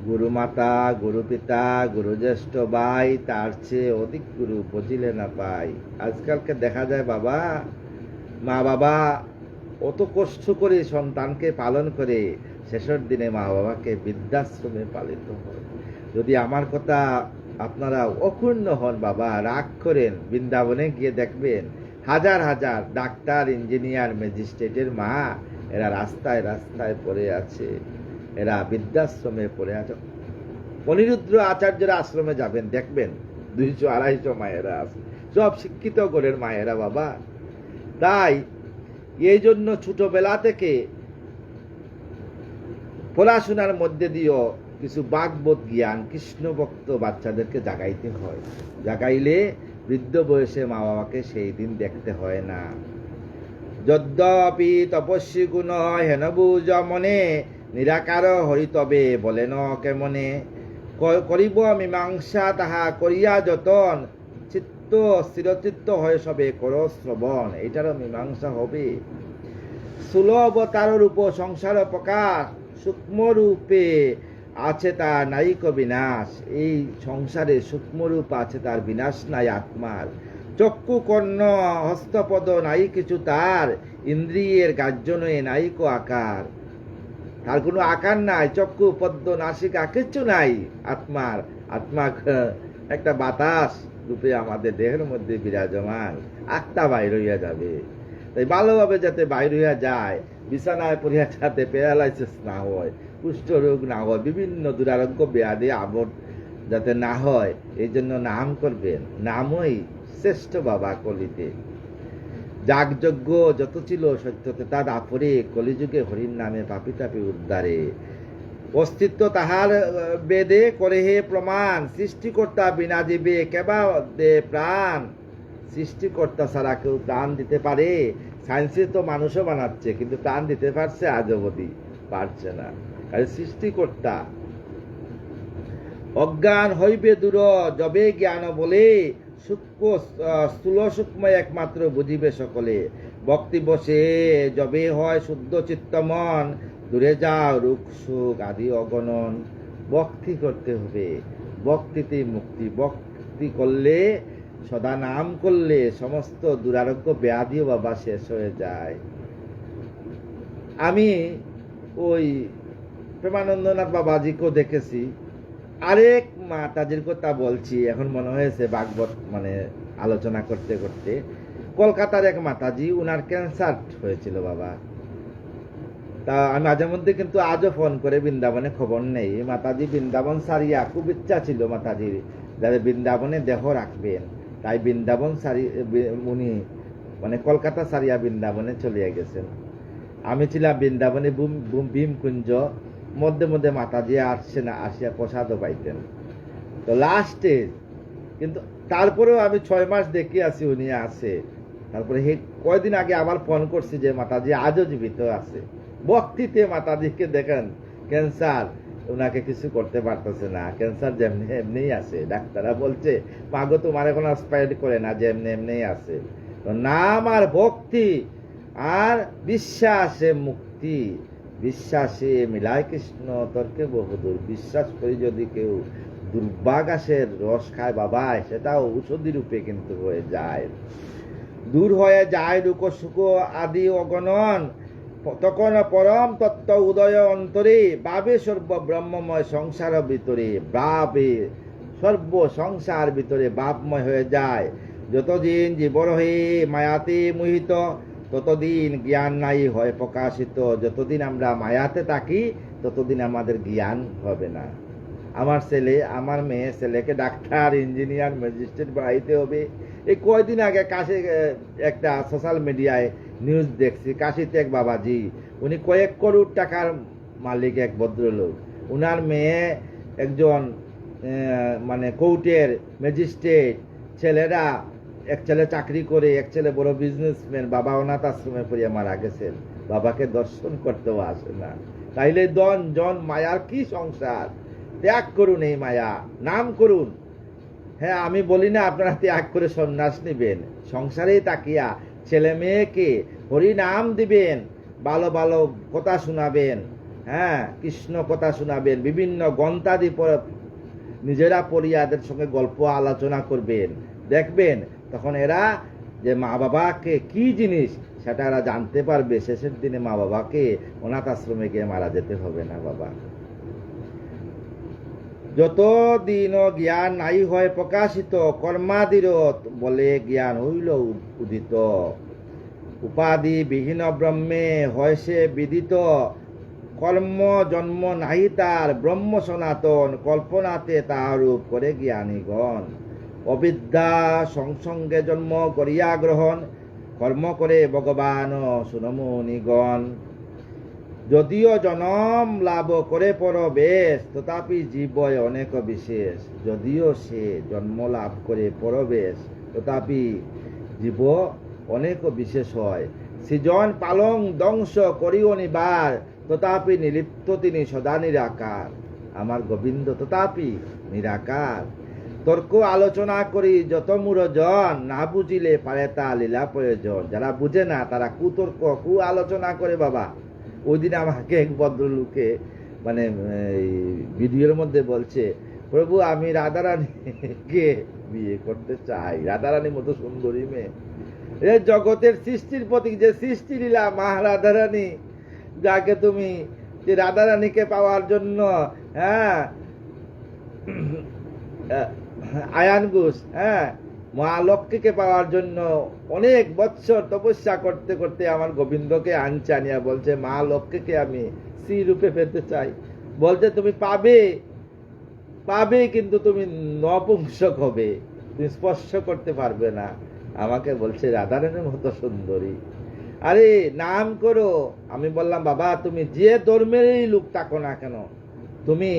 গুরু মাতা, গুরু পিতা, গুরু জ্যেষ্ঠ ভাই, তার চেয়ে অধিক গুরু বুঝিলে না পাই। আজকালকে দেখা যায় বাবা, মা বাবা অত কষ্ট করে সন্তানকে পালন করে, শেষের দিনে মা বাবাকে বৃদ্ধাশ্রমে পালিত হয়। যদি আমার কথা আপনারা অক্ষুণ্ণ হন বাবা, রাগ করেন, বৃন্দাবনে গিয়ে দেখবেন হাজার হাজার ডাক্তার, ইঞ্জিনিয়ার, ম্যাজিস্ট্রেটের মা, এরা রাস্তায় রাস্তায় পড়ে আছে, এরা বৃদ্ধাশ্রমে পড়ে আছে। অনিরুদ্র আচার্যের আশ্রমে যাবেন, দেখবেন 200-250 মায়েরা আছে, সব শিক্ষিত ঘরের মায়েরা বাবা। তাই এই জন্য ছোটবেলা থেকে পড়াশোনার মধ্যে দিয়েও কিছু বাগবোধ জ্ঞান, কৃষ্ণ ভক্ত বাচ্চাদেরকে জাগাইতে হয়। জাগাইলে বৃদ্ধ বয়সে মা বাবাকে সেই দিন দেখতে হয় না। যদ্যপি তপস্বী গুণ হেন বুঝ মনে, নিরাকার হরিতবে বলেন কেমনে। করিব মীমাংসা তাহা করিয়া যতন, চিত্ত স্থিরচিত্ত হয় সবে কর শ্রবণ। এটারও মীমাংসা হবে। স্থূল অবতার রূপ সংসার প্রকাশ, সূক্ষ্ম রূপে আছে তার নাইক বিনাশ। এই সংসারে সূক্ষ্ম রূপ আছে, তার বিনাশ নাই আত্মার। চক্ষু কর্ণ হস্তপদ নাই কিছু তার, ইন্দ্রিয়ের গার্জনে নাইক আকার। তার কোনো আকার নাই, চক্ষু পদ্ম নাসিকা কিচ্ছু নাই আত্মার। আত্মা একটা বাতাস রূপে আমাদের দেহের মধ্যে বিরাজমান, আত্মা বাইর হইয়া যাবে। তাই ভালোভাবে যাতে বাইর হইয়া যায়, বিছানায় পড়িয়া যাতে প্যারালাইসিস না হয়, কুষ্ঠরোগ না হয়, বিভিন্ন দুরারোগ্য ব্যাধি আবর যাতে না হয়, এই জন্য নাম করবেন। নামই শ্রেষ্ঠ বাবা কলিতে। যাগযজ্ঞ যত ছিল সত্যতে তা দাপরে, কলিযুগে হরির নামে পাপি তাপি উদ্ধারে। অস্তিত্ব তাহার বেদে করে হে প্রমাণ, সৃষ্টিকর্তা বিনা জীবে কেবা দে প্রাণ। সৃষ্টিকর্তা ছাড়া কেউ প্রাণ দিতে পারে? সায়েন্সে তো মানুষও বানাচ্ছে, কিন্তু প্রাণ দিতে পারছে? আজ অবধি পারছে না। আর সৃষ্টিকর্তা অজ্ঞান হইবে দূর যবে জ্ঞান বলে, সূক্ষ্ম স্থূল সূক্ষ্ম একমাত্র বুঝিবে সকলে। ভক্তি বসে যবে হয় শুদ্ধ চিত্তমন, দূরে যাও রূপ সুখ আদি অগণন। ভক্তি করতে হবে, ভক্তিতেই মুক্তি। ভক্তি করলে, সদা নাম করলে সমস্ত দুরারোগ্য ব্যাধিও বাবা শেষ হয়ে যায়। আমি ওই প্রেমানন্দনাথ বাবাজিকেও দেখেছি। আরেক মাতাজির কথা বলছি, এখন মনে হয়েছে ভাগবত আলোচনা করতে করতে। কলকাতার এক মাতাজি, উনার ক্যান্সার হয়েছিল বাবা। তা আমি মাঝে মধ্যে কিন্তু আজও ফোন করে বৃন্দাবনে খবর নেই। মাতাজি বৃন্দাবন সারিয়া, খুব ইচ্ছা ছিল মাতাজির যাদের বৃন্দাবনে দেহ রাখবেন, তাই বৃন্দাবন সারি উনি কলকাতা সারিয়া বৃন্দাবনে চলিয়া গেছেন। আমি ছিলাম বৃন্দাবনে ভীমকুঞ্জ, মধ্যে মধ্যে মাতাজি আসছেন, আসিয়া প্রসাদও পাইতেন। তো লাস্টে কিন্তু তারপরেও আমি 6 মাস দেখি আছি উনি আছে। তারপরে কয়দিন আগে আবার ফোন করছি যে মাতাজি আজও জীবিত আছে। ভক্তিতে মাতাজিকে দেখেন, ক্যান্সার, ওনাকে কিছু করতে পারতেছে না, ক্যান্সার যেমনি এমনিই আছে। ডাক্তাররা বলছে মাগো তোমার এখন স্পাইড করে না, যেমনি এমনি আছে। তো নাম আর ভক্তি আর বিশ্বাসে মুক্তি। বিশ্বাসে মিলায় কৃষ্ণ তর্কে বহুদূর। বিশ্বাস করি যদি কেউ দুর্বাঘাসের রস খায় বাবা, সেটাও ঔষধি রূপে কিন্তু হয়ে যায়। দূর হয়ে যায় দুঃখ সুখ আদি অগণন, তখন পরম তত্ত্ব উদয় অন্তরে। ভাবে সর্ব ব্রহ্মময় সংসার ভিতরে, ভাবে সর্ব সংসার ভিতরে ভাবময় হয়ে যায়। যতদিন জীবর হয়ে মায়াতে মোহিত, ততদিন জ্ঞান নাই হয় প্রকাশিত। যতদিন আমরা মায়াতে থাকি ততদিন আমাদের জ্ঞান হবে না। আমার ছেলে, আমার মেয়ে, ছেলেকে ডাক্তার, ইঞ্জিনিয়ার, ম্যাজিস্ট্রেট বানাইতে হবে। এই কয়দিন আগে কাশি একটা সোশ্যাল মিডিয়ায় নিউজ দেখছি, কাশিতে এক বাবাজি, উনি কয়েক কোটি টাকার মালিক, এক ভদ্রলোক। উনার মেয়ে একজন মানে কোর্টের ম্যাজিস্ট্রেট, ছেলেরা, এক ছেলে চাকরি করে, এক ছেলে বড় বিজনেসম্যান। বাবা অনাথ আশ্রমে পড়িয়া মারা গেছেন, বাবাকে দর্শন করতেও আসে না। তাইলে দন জন মায়ার কি সংসার? ত্যাগ করুন এই মায়া, নাম করুন। হ্যাঁ, আমি বলি না আপনারা ত্যাগ করে সন্ন্যাস নিবেন, সংসারেই তাকিয়া ছেলে মেয়েকে হরি নাম দিবেন, ভালো ভালো কথা শোনাবেন, হ্যাঁ, কৃষ্ণ কথা শোনাবেন, বিভিন্ন গ্রন্থাদি নিজেরা পড়িয়া এদের সঙ্গে গল্প আলোচনা করবেন। দেখবেন তখন এরা যে মা বাবাকে কি জিনিস সেটা এরা জানতে পারবে। শেষের দিনে মা বাবাকে অনাথ আশ্রমে গিয়ে মারা যেতে হবে না বাবা। যতদিন জ্ঞান নাই হয় প্রকাশিত, কর্মাদির বলে জ্ঞান হইল উদিত। উপাধি বিহীন ব্রহ্মে হয় সে বিদিত, কর্ম জন্ম নাহি তার ব্রহ্ম সনাতন, কল্পনাতে তাহার রূপ করে জ্ঞানীগণ। অবিদ্যা সংসঙ্গে জন্ম করিয়া গ্রহণ, কর্ম করে ভগবান সুনমুনিগণ। যদিও জনম লাভ করে পরবেশ, তথাপি জীবয় অনেক বিশেষ। যদিও সে জন্ম লাভ করে পরবেশ, তথাপি জীব অনেক বিশেষ হয়। সৃজন পালং ধ্বংস করিও নিবার, তথাপি নিলিপ্ত তিনি সদা নিরাকার। আমার গোবিন্দ তথাপি নিরাকার। তর্ক আলোচনা করি যত মূঢ়জন, না বুঝিলে পারে তা লীলা প্রয়োজন। যারা বুঝে না তারা কুতর্ক কু আলোচনা করে বাবা। ওই দিন আমাকে এক ভদ্রলোকে মানে ভিডিওর মধ্যে বলছে, প্রভু আমি রাধারানীকে বিয়ে করতে চাই, রাধারানীর মতো সুন্দরী মেয়ে। এ জগতের সৃষ্টির প্রতীক, যে সৃষ্টি লীলা মা রাধারানী, যাকে তুমি যে রাধারানীকে পাওয়ার জন্য, হ্যাঁ, আয়ান ঘোষ, হ্যাঁ, মা লক্ষ্মীকে পাওয়ার জন্য অনেক বৎসর তপস্যা করতে করতে আমার গোবিন্দকে আনছে, আনিয়া বলছে মা লক্ষ্মীকে আমি শ্রী রূপে পেতে চাই। বলছে তুমি পাবে, পাবে, কিন্তু তুমি নপুংসক হবে, তুমি স্পর্শ করতে পারবে না। আমাকে বলছে রাধারানীর মতো সুন্দরী। আরে নাম করো। আমি বললাম বাবা তুমি যে ধর্মেরই লোক থাকো না কেন, তুমি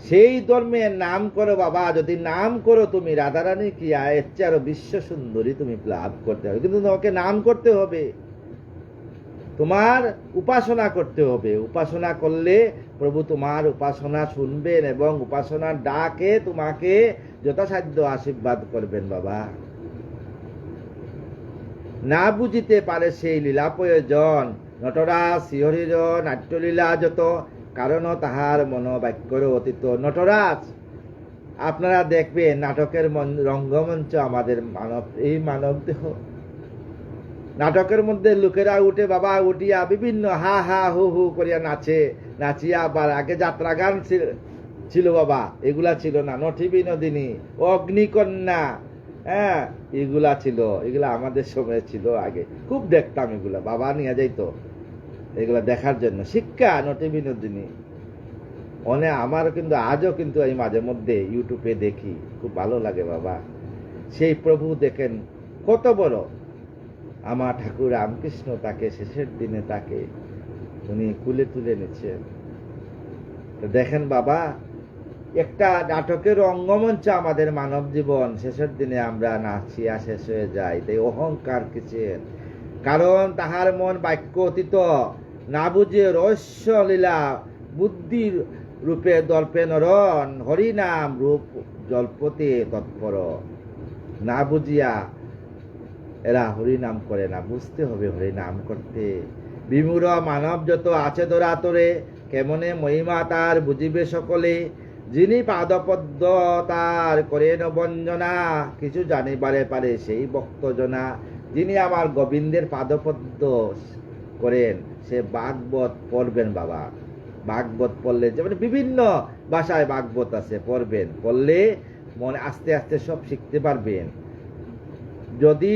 সেই ধর্মের নাম করো বাবা। যদি নাম করো তুমি রাধারানী কি এর চেয়ে আরো বিশ্ব সুন্দরী তুমি লাভ করতে হবে, কিন্তু তোমাকে নাম করতে হবে, তোমার উপাসনা করতে হবে। উপাসনা করলে প্রভু তোমার উপাসনা শুনবেন এবং উপাসনার ডাকে তোমাকে যথাসাধ্য আশীর্বাদ করবেন বাবা। না বুঝিতে পারে সেই লীলা প্রয়োজন, নটরাজ শ্রীহরির নাট্যলীলা যত, কারণ তাহার মনোবাক্যর অতীত। নটরাজ আপনারা দেখবেন নাটকের রঙ্গমঞ্চ আমাদের মানব, এই মানব দেহ, নাটকের মধ্যে লোকেরা উঠে বাবা, উঠিয়া বিভিন্ন হা হা হু হু করিয়া নাচে, নাচিয়া আবার আগে যাত্রা গান ছিল বাবা, এগুলা ছিল না। নটি বিনোদিনী, অগ্নিকন্যা, হ্যাঁ, এগুলা ছিল, এগুলা আমাদের সময় ছিল আগে, খুব দেখতাম এগুলা, বাবা নিয়ে যাইতো এগুলা দেখার জন্য। শিক্ষা নটি বিনোদিনী অনেক আমার কিন্তু আজও কিন্তু এই মাঝে মধ্যে ইউটিউবে দেখি, খুব ভালো লাগে বাবা। সেই প্রভু দেখেন কত বড়, আমার ঠাকুর রামকৃষ্ণ তাকে শেষের দিনে তাকে উনি কুলে তুলে নিচ্ছেন। তো দেখেন বাবা, একটা নাটকের রঙ্গমঞ্চ আমাদের মানব জীবন, শেষের দিনে আমরা নাচিয়া শেষ হয়ে যাই। তাই অহংকার কিসের? কারণ তাহার মন বাক্য অতীত, না বুঝে রহস্য লীলা বুদ্ধির রূপে দল্পে নরণ, হরিনাম রূপ জল্পতে তৎপর। না বুঝিয়া এরা হরিনাম করে না, বুঝতে হবে হরিনাম করতে। বিমূঢ় মানব যত আছে দরাতরে, কেমনে মহিমা তার বুঝিবে সকলে। যিনি পাদপদ্ম তার করেন বঞ্জনা, কিছু জানিবারে পারে সেই ভক্তজনা। যিনি আমার গোবিন্দের পাদপদ্ম করেন সে ভাগবত পড়বেন বাবা। ভাগবত পড়লে, যেমন বিভিন্ন ভাষায় ভাগবত আছে, পড়বেন, পড়লে মনে আস্তে আস্তে সব শিখতে পারবেন। যদি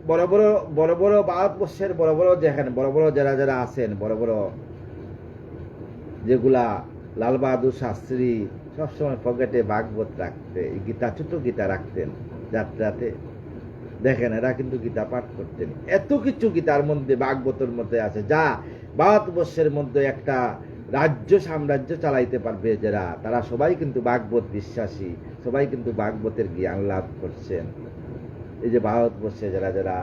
বড় বড় বড় বড় ভারতবর্ষের বড় বড় যেখানে বড় বড় যারা যারা আছেন, বড় বড় যেগুলা লাল বাহাদুর শাস্ত্রী সবসময় পকেটে ভাগবত রাখতে, গীতা, ছোট গীতা রাখতেন যাত্রাতে। দেখেন এরা কিন্তু গীতা পাঠ করতেন। এত কিছু গীতার মধ্যে ভাগবতের মধ্যে আছে যা ভারতবর্ষের মধ্যে একটা রাজ্য সাম্রাজ্য চালাইতে পারবে যারা, তারা সবাই কিন্তু ভাগবত বিশ্বাসী, সবাই কিন্তু ভাগবতের জ্ঞান লাভ করছেন। এই যে ভারতবর্ষে যারা যারা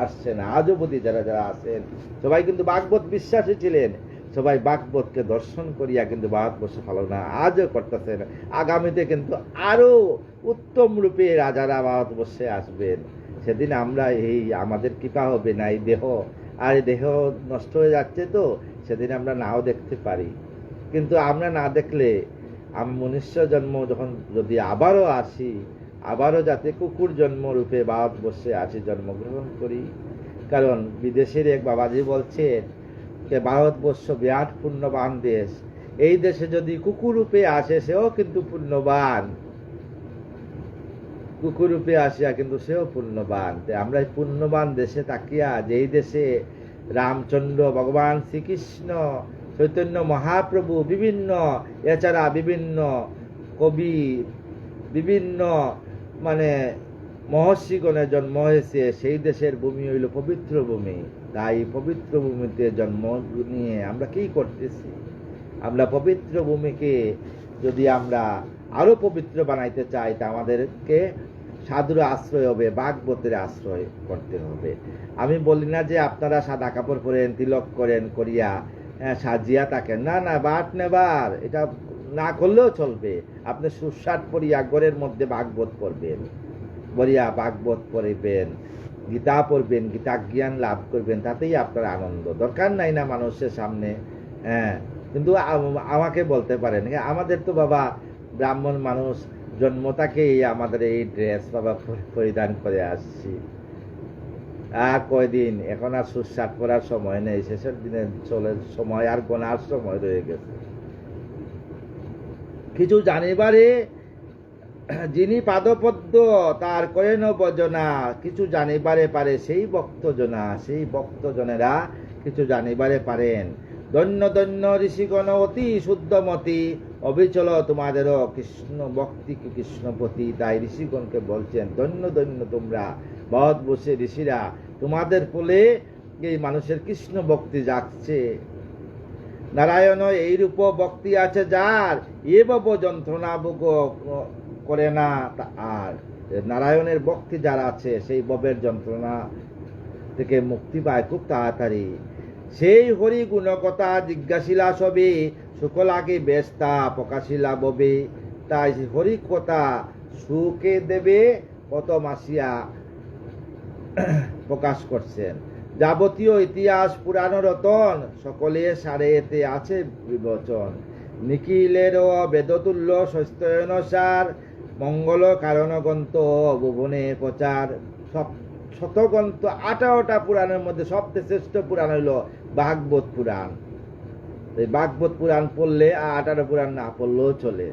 আসছেন, আজও অবধি যারা যারা আছেন, সবাই কিন্তু ভাগবত বিশ্বাসী ছিলেন। সবাই ভাগবতকে দর্শন করিয়া কিন্তু ভারতবর্ষ পালনা আজও করতেছেন। আগামীতে কিন্তু আরো উত্তম রূপে রাজারা ভারতবর্ষে আসবেন। সেদিন আমরা এই আমাদের কৃপা হবে না, এই দেহ আর এই দেহ নষ্ট হয়ে যাচ্ছে, তো সেদিন আমরা নাও দেখতে পারি। কিন্তু আমরা না দেখলে মনুষ্য জন্ম যখন যদি আবারও আসি, আবারও যাতে কুকুর জন্ম রূপে ভারতবর্ষে আসি, জন্মগ্রহণ করি। কারণ বিদেশের এক বাবাজি বলছেন যে ভারতবর্ষ বিরাট পুণ্যবান দেশ, এই দেশে যদি কুকুর রূপে আসে সেও কিন্তু পুণ্যবান, কুকুর রূপে আসিয়া কিন্তু সেও পুণ্যবান। আমরা এই পুণ্যবান দেশে তাকিয়া, যেই দেশে রামচন্দ্র, ভগবান শ্রীকৃষ্ণ, চৈতন্য মহাপ্রভু, বিভিন্ন এছাড়া বিভিন্ন কবি, বিভিন্ন মানে মহর্ষিগণের জন্ম হয়েছে, সেই দেশের ভূমি হইল পবিত্র ভূমি। তাই পবিত্র ভূমিতে জন্ম নিয়ে আমরা কি করতেছি? আমরা পবিত্র ভূমিকে যদি আমরা আরো পবিত্র বানাইতে চাই, তা আমাদেরকে সাধুর আশ্রয় হবে, ভাগবতের আশ্রয় করতে হবে। আমি বলি না যে আপনারা সাদা কাপড় পরেন, তিলক করেন, করিয়া সাজিয়া থাকেন, না না, বাট নেবার এটা না করলেও চলবে। আপনি সুশাট পরিয়া ঘরের মধ্যে ভাগবত পড়বেন, বলিয়া ভাগবত পড়িবেন, গীতা পড়বেন, গীতা জ্ঞান লাভ করবেন, তাতেই আপনার আনন্দ। দরকার নাই না মানুষের সামনে। কিন্তু আমাকে বলতে পারেন, আমাদের তো বাবা ব্রাহ্মণ মানুষ, জন্মটাকেই আমাদের এই ড্রেস বাবা পরিধান করে আসছি। আর কয়দিন, এখন আর সুশাট পরার সময় নেই, শেষের দিনে চলে সময়, আর গোনার সময় রয়ে গেছে। কিছু জানিবারে যিনি পাদপদ্ম তার করেন বজনা, কিছু জানিবারে পারে সেই ভক্তজনা, সেই ভক্তজনেরা কিছু জানিবারে পারেন। ধন্য ধন্য ঋষিগণ অতি শুদ্ধমতি, অবিচল তোমাদেরও কৃষ্ণ ভক্তি কৃষ্ণপতি। তাই ঋষিগণকে বলছেন, ধন্য ধন্য তোমরা ভারতবর্ষে ঋষিরা, তোমাদের ফলে এই মানুষের কৃষ্ণ ভক্তি জাগছে। নারায়ণ এইরূপ ভক্তি আছে যার, এ বব যন্ত্রণা ভোগ করে না। আর নারায়ণের ভক্তি যার আছে, সেই ববের যন্ত্রণা থেকে মুক্তি পায় খুব তাড়াতাড়ি। সেই হরি গুণকথা জিজ্ঞাসিলা সবে, সুখলাগে ব্যস্তা প্রকাশিলা ববে। তাই হরি কথা সুখে দেবে কত মাসিয়া প্রকাশ করছেন। যাবতীয় ইতিহাস পুরাণ রতন, সকলে সারে এতে আছে বিবচন। নিখিলেরও বেদতুল্য স্বস্ত্যয়নসার, মঙ্গল কারণ গ্রন্থ ভুবনে প্রচার। সব শতগ্রন্থ 18টা পুরাণের মধ্যে সবচেয়ে শ্রেষ্ঠ পুরাণ হইল ভাগবত পুরাণ। এই ভাগবত পুরাণ পড়লে 18 পুরাণ না পড়লেও চলে।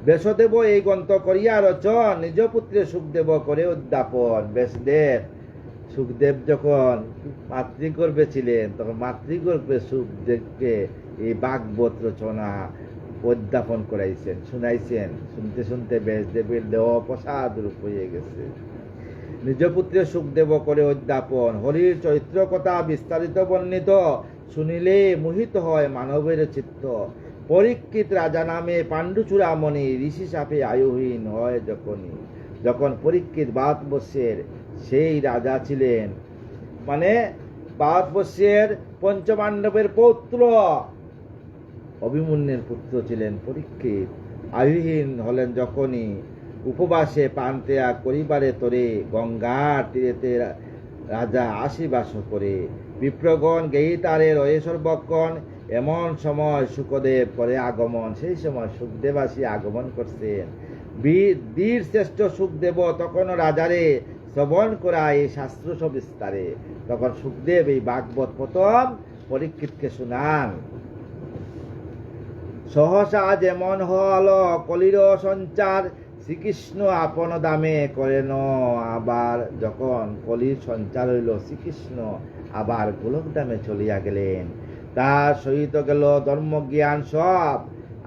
ব্যাসদেব এই গ্রন্থ করিয়া রচন, নিজ পুত্রে সুখদেব করে উদ্যাপন। ব্যাসদেব, সুখদেব যখন মাতৃগর্ভে ছিলেন, তখন মাতৃগর্ভে সুখদেবকে এই ভাগবত রচনা উদ্যাপন করাইছেন, শুনাইছেন। শুনতে শুনতে ব্যাসদেবের দেহ প্রসাদ রূপ হয়ে গেছে। নিজ পুত্রে সুখদেব করে উদ্যাপন, হরির চরিত্র কথা বিস্তারিত বর্ণিত, শুনিলে মোহিত হয় মানবের চিত্ত। পরীক্ষিত রাজা নামে পাণ্ডুচূড়ামণি, ঋষি সাপে আয়ুহীন হয় যখনই। যখন পরীক্ষিত ভারতবর্ষের সেই রাজা ছিলেন, মানে ভারতবর্ষের পঞ্চপাণ্ডবের পৌত্র অভিমন্যুর পুত্র ছিলেন পরীক্ষিত, আয়ুহীন হলেন যখনই। উপবাসে পান ত্যাগ করিবারে তরে, গঙ্গার তীরেতে রাজা আশিবাস করে। বিপ্রগণ গেহি তারে রয়ে সর্বক্ষণ, এমন সময় সুখদেব করে আগমন। সেই সময় সুখদেব আসি আগমন করছেন। বীর শ্রেষ্ঠ সুখদেব তখন রাজারে শ্রবণ করা এই শাস্ত্র সবিস্তারে। তখন সুখদেব এই ভাগবত প্রথম পরীক্ষিতকে শুনান। সহসা যেমন হল কলির সঞ্চার, শ্রীকৃষ্ণ আপন দামে করেন আবার যখন কলির সঞ্চার হইল, শ্রীকৃষ্ণ আবার গোলক দামে চলিয়া গেলেন। তার সহিত গেল ধর্মজ্ঞান সব,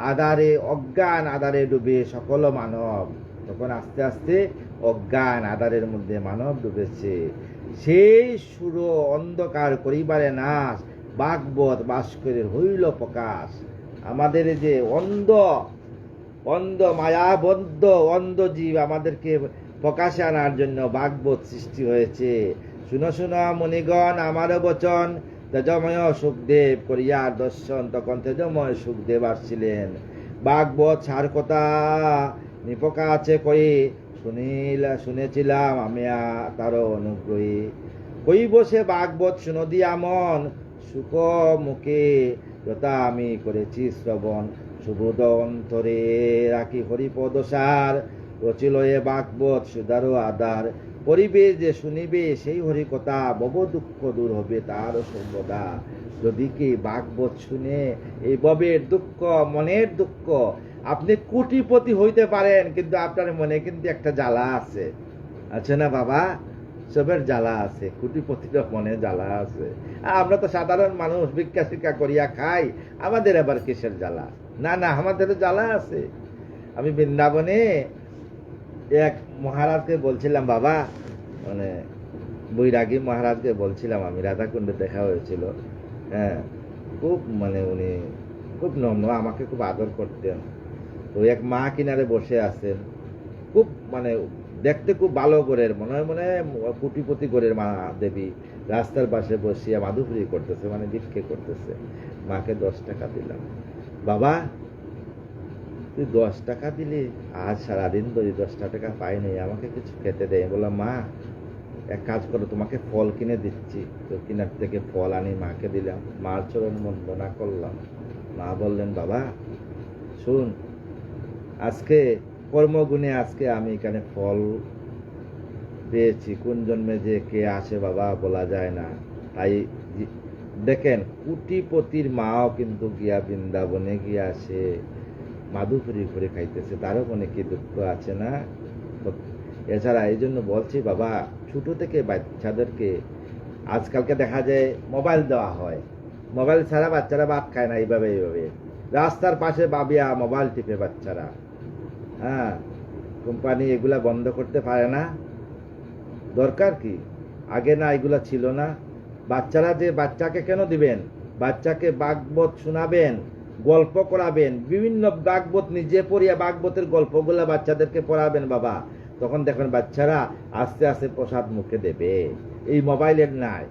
আধারে অজ্ঞান আধারে ডুবে সকল মানব। তখন আস্তে আস্তে অজ্ঞান আধারের মধ্যে মানব ডুবেছে। সেই সুর অন্ধকার করিবারে নাশ, ভাগবত ভাস্করের হইল প্রকাশ। আমাদের যে অন্ধ মায়াবদ্ধ অন্ধ জীব, আমাদেরকে প্রকাশে আনার জন্য ভাগবত সৃষ্টি হয়েছে। শুনো শুনো মণিগণ আমারও বচন, তেজময় সুখদেব করিয়া দর্শন। তখন তেজময় সুখদেব আসছিলেন। ভাগবত সার কথা নিপকা আছে কই, শুনেছিলাম আমি তার অনুগ্রহী। কই বসে ভাগবত শুনো দিয়া মন, সুখ মুখে যথা আমি করেছি শ্রবণ। সুবোধ অন্তরে রাখি হরিপদসার, রচিল এ ভাগবত সুদারো আধার। পরিবে যে শুনিবে সেই হরি কথা, বব দুঃখ দূর হবে তার সর্বদা। যদি কি ভাগবত শুনে এই ববের দুঃখ, মনের দুঃখ, আপনি কোটিপতি হইতে পারেন, কিন্তু আপনার মনে কিন্তু একটা জ্বালা আছে না বাবা? সবের জ্বালা আছে, কোটিপতির মনে জ্বালা আছে। আমরা তো সাধারণ মানুষ, ভিক্ষা শিক্ষা করিয়া খাই, আমাদের আবার কিসের জ্বালা? না না, আমাদেরও জ্বালা আছে। আমি বৃন্দাবনে এক মহারাজকে বলছিলাম, বাবা মানে বৈরাগী মহারাজকে বলছিলাম, আমি রাধাকুণ্ডে দেখা হয়েছিল। হ্যাঁ, খুব মানে উনি খুব নম্র, আমাকে খুব আদর করতেন। তো এক মা কিনারে বসে আছেন, খুব মানে দেখতে খুব ভালো ঘরের, মনে হয় কোটিপতি ঘরের মা দেবী। রাস্তার পাশে বসিয়া মাধুপুরি করতেছে, মানে ভিক্ষে করতেছে। মাকে 10 টাকা দিলাম। বাবা তুই 10 টাকা দিলি, আজ সারাদিন ধরে 10 টাকা পাইনি, আমাকে কিছু খেতে দেয়। বললাম, মা এক কাজ করো, তোমাকে ফল কিনে দিচ্ছি। তো কিনার থেকে ফল আনি মাকে দিলাম, মার চরণ বন্দনা করলাম। মা বললেন, বাবা শুন, আজকে কর্মগুণে আজকে আমি এখানে ফল পেয়েছি, কোন জন্মে যে কে আসে বাবা বলা যায় না। তাই দেখেন, কোটিপতির মাও কিন্তু গিয়া বৃন্দাবনে গিয়া আসে মাধুপুরি করে খাইতেছে, তারও মনে কি দুঃখ আছে না? এছাড়া এই জন্য বলছি বাবা, ছোট থেকে বাচ্চাদেরকে আজকালকে দেখা যায় মোবাইল দেওয়া হয়, মোবাইল ছাড়া বাচ্চারা ভাত খায় না। এইভাবে রাস্তার পাশে বাবিয়া মোবাইল টিপে বাচ্চারা। হ্যাঁ, কোম্পানি এগুলা বন্ধ করতে পারে না? দরকার কি? আগে না এগুলা ছিল না? বাচ্চারা যে বাচ্চাকে কেন দিবেন? বাচ্চাকে ভাগবত শোনাবেন, গল্প করাবেন, বিভিন্ন ভাগবত নিজে পড়িয়া ভাগবতের গল্পগুলা বাচ্চাদেরকে পড়াবেন বাবা। তখন দেখেন বাচ্চারা আস্তে আস্তে প্রসাদ মুখে দেবে। এই মোবাইলের নাই,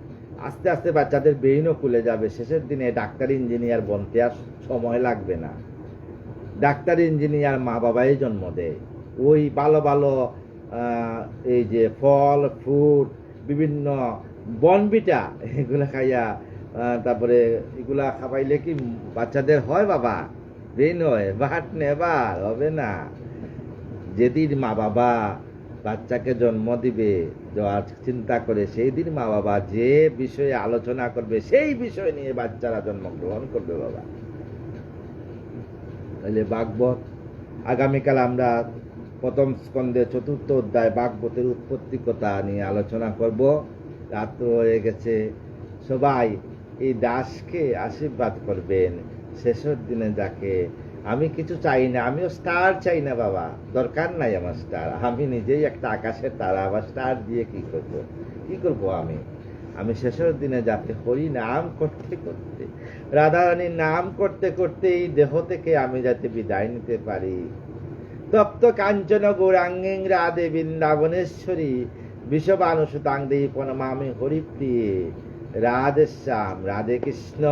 আস্তে আস্তে বাচ্চাদের ব্রেইনও খুলে যাবে। শেষের দিনে ডাক্তার ইঞ্জিনিয়ার বনতে আর সময় লাগবে না। ডাক্তার ইঞ্জিনিয়ার মা বাবাই জন্ম দেয়। ওই ভালো ভালো এই যে ফল ফ্রুট, বিভিন্ন বনবিটা, এগুলা খাইয়া তারপরে এগুলা খাবাইলে কি বাচ্চাদের হয় বাবা? ব্রেন হয়, বাট নেবার হবে না। যেদিন মা বাবা বাচ্চাকে জন্ম দিবে, চিন্তা করে সেই দিন মা বাবা যে বিষয়ে আলোচনা করবে সেই বিষয় নিয়ে বাচ্চারা জন্মগ্রহণ করবে বাবা। তাহলে ভাগবত, আগামীকাল আমরা প্রথম স্কন্ধে 4র্থ অধ্যায় ভাগবতের উৎপত্তি কথা নিয়ে আলোচনা করব। রাত হয়ে গেছে, সবাই এই দাসকে আশীর্বাদ করবেন শেষের দিনে। যাকে আমি কিছু চাই না, আমিও স্টার চাই না বাবা, দরকার নাই আমার স্টার। আমি নিজেই একটা আকাশের তারা, আবার স্টার দিয়ে কি করব আমি শেষের দিনে যাতে হরি নাম করতে করতে, রাধারানীর নাম করতে করতে এই দেহ থেকে আমি যাতে বিদায় নিতে পারি। তপ্ত কাঞ্চন গৌরাঙ্গিং রাধে বৃন্দাবনেশ্বরী, বিষবানুসুতাং দেহি প্রণমামি হরিপ্রিয়ে। রাধে শ্যাম রাধে কৃষ্ণ,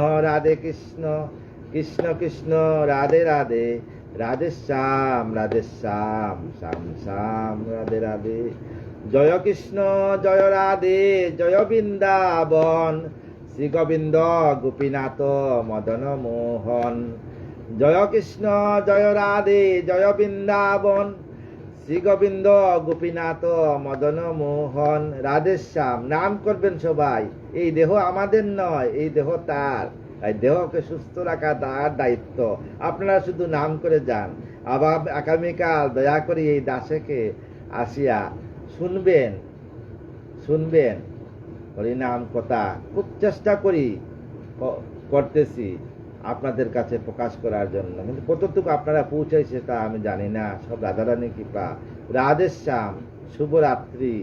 কৃষ্ণ কৃষ্ণ রাধে রাধে, রাধে শ্যাম শ্যাম শ্যাম রাধে রাধে। জয় কৃষ্ণ জয় রাধে, জয় বৃন্দাবন, শ্রী গোবিন্দ গোপীনাথ মদন মোহন। জয় কৃষ্ণ জয় রাধে, জয় বৃন্দাবন, শ্রী গোবিন্দ গোপীনাথ মদন মোহন। রাধে শ্যাম নাম করবেন সবাই। এই দেহ আমাদের নয়, এই দেহ তার। তাই দেহকে সুস্থ রাখা তার দায়িত্ব। আপনারা শুধু নাম করে যান। আবার আগামীকাল দয়া করে এই দাসেকে আসিয়া শুনবেন শুনবেন হরিনাম কথা। খুব চেষ্টা করি করতেছি আপনাদের কাছে প্রকাশ করার জন্য, কিন্তু কতটুকু আপনারা পৌঁছাই সেটা আমি জানি না। সব রাধারানী কৃপা। রাধেশ্যাম। শুভরাত্রি।